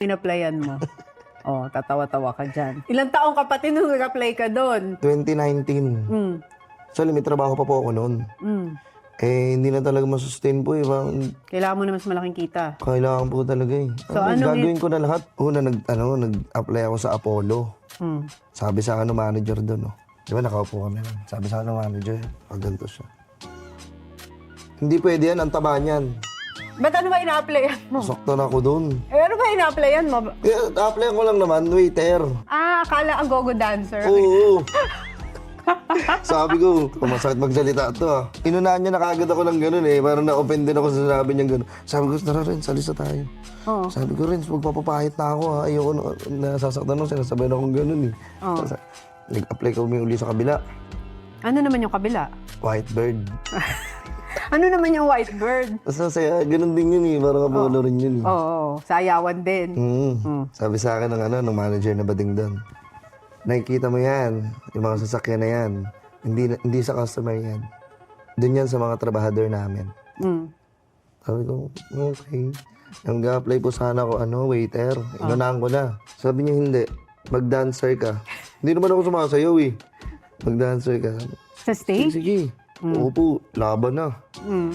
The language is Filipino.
Pinaplayan mo. Oh, tatawa-tawa ka dyan. Ilang taong ka pati nung nag-apply ka doon? 2019. Mm. Actually, may trabaho pa po ako noon. Mm. Eh, hindi na talaga masustain po eh. Parang Kailangan mo na mas malaking kita. kailangan po talaga eh. So, Gagawin ko na lahat. Una, nag-apply ako sa Apollo. Mm. Sabi sa akin ng manager doon, no? Di ba nakaupo kami lang. Sabi sa akin ng manager, ganito siya. Hindi pwede yan, ang taba niyan. Ba't ano ba ina-applyan mo? Sakto na ako doon. Eh, ano ba ina-applyan mo? Eh, apply ko lang naman, waiter. Ah, akala ang go-go dancer. Oo. Sabi ko, masakit magsalita to ah. Inunahan niya na kagad ako ng ganun eh. Parang na-offend din ako sa sinabi niya ganun. Sabi ko, tara Renz, alis na tayo. Oo. Sabi ko, Renz, magpapapahit na ako ha. Ayoko nasasaktan ako, sinasabihan akong ganun eh. Oo. Nag-apply kami uli sa kabila. Ano naman yung kabila? White bird. Ano naman yung white bird? Basta saya, ganun din yun eh. Parang kabolo rin yun eh. Oo, sayawan din. Sabi sa akin ng manager na bading doon. Nakikita mo yan, yung mga sasakyan na yan. Hindi sa customer yan. Doon yan sa mga trabahador namin. Mm. Sabi ko, okay. Nag-apply po sana ako, waiter. Inunahan ko na. Sabi niya, hindi. Mag-dancer ka. Hindi naman ako sumasayaw eh. Mag-dancer ka. Sa stage? Sige. Oo po, laban na. Mm.